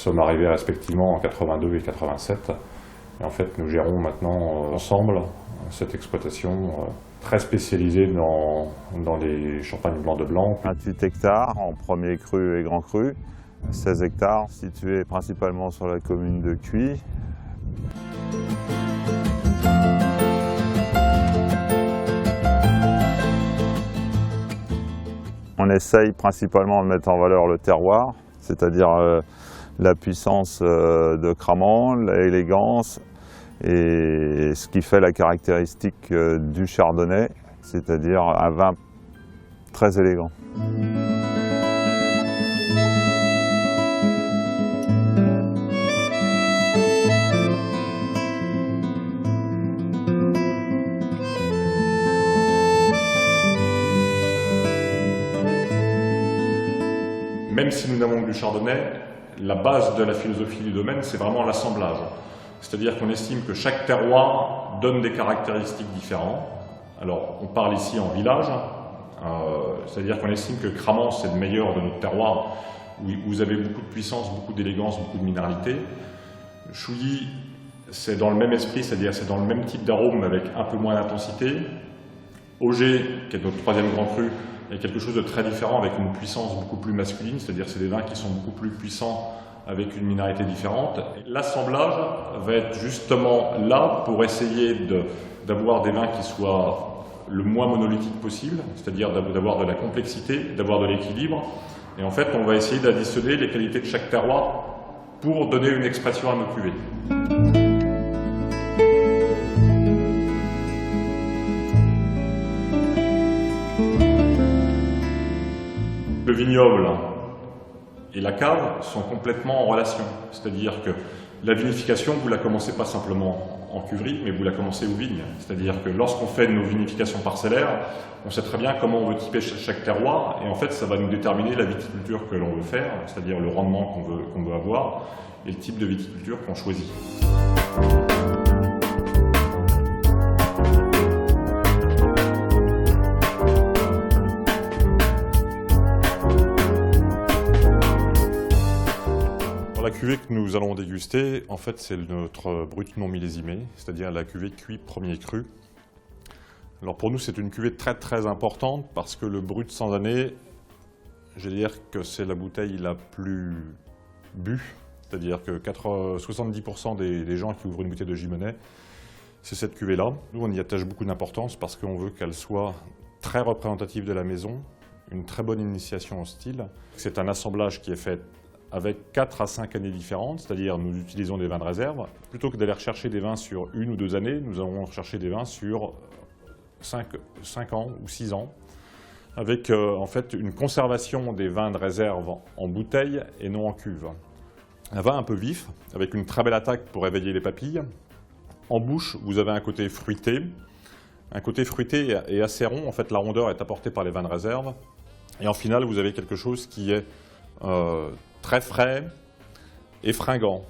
sommes arrivés respectivement en 82 et 87. Et en fait, nous gérons maintenant ensemble cette exploitation très spécialisée dans les champagnes blancs de blanc. 28 hectares en premier cru et grand cru, 16 hectares situés principalement sur la commune de Cuy. On essaye principalement de mettre en valeur le terroir, c'est-à-dire la puissance de Cramant, l'élégance et ce qui fait la caractéristique du chardonnay, c'est-à-dire un vin très élégant. Même si nous n'avons que du chardonnay, la base de la philosophie du domaine, c'est vraiment l'assemblage. C'est-à-dire qu'on estime que chaque terroir donne des caractéristiques différentes. Alors, on parle ici en village, c'est-à-dire qu'on estime que Cramant, c'est le meilleur de notre terroir, où vous avez beaucoup de puissance, beaucoup d'élégance, beaucoup de minéralité. Chouilly, c'est dans le même esprit, c'est-à-dire c'est dans le même type d'arôme, avec un peu moins d'intensité. Auger, qui est notre troisième grand cru, est quelque chose de très différent, avec une puissance beaucoup plus masculine, c'est-à-dire c'est des vins qui sont beaucoup plus puissants, avec une minéralité différente. L'assemblage va être justement là pour essayer d'avoir des vins qui soient le moins monolithiques possible, c'est-à-dire d'avoir de la complexité, d'avoir de l'équilibre. Et en fait, on va essayer d'additionner les qualités de chaque terroir pour donner une expression à nos cuvées. Le vignoble et la cave sont complètement en relation. C'est-à-dire que la vinification, vous la commencez pas simplement en cuverie, mais vous la commencez aux vignes. C'est-à-dire que lorsqu'on fait nos vinifications parcellaires, on sait très bien comment on veut typer chaque terroir, et en fait ça va nous déterminer la viticulture que l'on veut faire, c'est-à-dire le rendement qu'on veut avoir, et le type de viticulture qu'on choisit. La cuvée que nous allons déguster, en fait, c'est notre brut non millésimé, c'est-à-dire la cuvée Cuy premier cru. Alors pour nous, c'est une cuvée très très importante parce que le brut sans année, je vais dire que c'est la bouteille la plus bue, c'est-à-dire que 70% des gens qui ouvrent une bouteille de Gimenay, c'est cette cuvée-là. Nous, on y attache beaucoup d'importance parce qu'on veut qu'elle soit très représentative de la maison, une très bonne initiation au style. C'est un assemblage qui est fait avec 4 à 5 années différentes, c'est-à-dire nous utilisons des vins de réserve. Plutôt que d'aller rechercher des vins sur 1 ou 2 années, nous allons rechercher des vins sur 5 ans ou 6 ans, avec en fait une conservation des vins de réserve en bouteille et non en cuve. Un vin un peu vif, avec une très belle attaque pour réveiller les papilles. En bouche, vous avez un côté fruité et assez rond. En fait, la rondeur est apportée par les vins de réserve. Et en finale, vous avez quelque chose qui est très frais et fringant.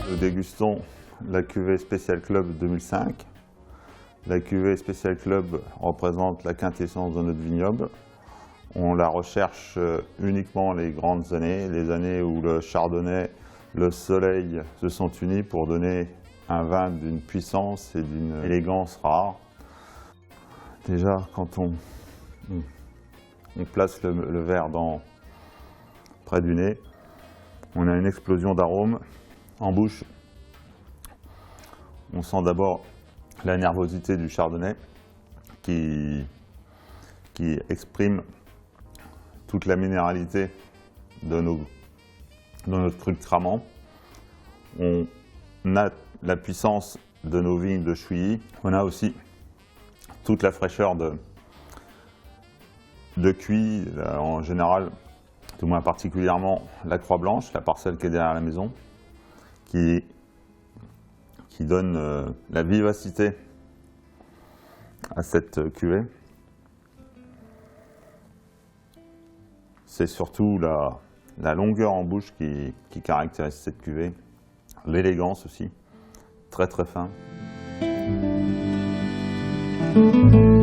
Nous dégustons la cuvée Special Club 2005. La cuvée Special Club représente la quintessence de notre vignoble. On la recherche uniquement les grandes années, les années où le chardonnay, le soleil se sont unis pour donner un vin d'une puissance et d'une élégance rare. Déjà, quand on place le verre près du nez, on a une explosion d'arômes en bouche. On sent d'abord la nervosité du chardonnay qui exprime toute la minéralité de notre cru de Cramant. On a la puissance de nos vignes de Chouilly. On a aussi toute la fraîcheur de Cuy, en général, tout moins particulièrement la Croix Blanche, la parcelle qui est derrière la maison, qui donne la vivacité à cette cuvée. C'est surtout la longueur en bouche qui caractérise cette cuvée, l'élégance aussi, très très fin. Merci.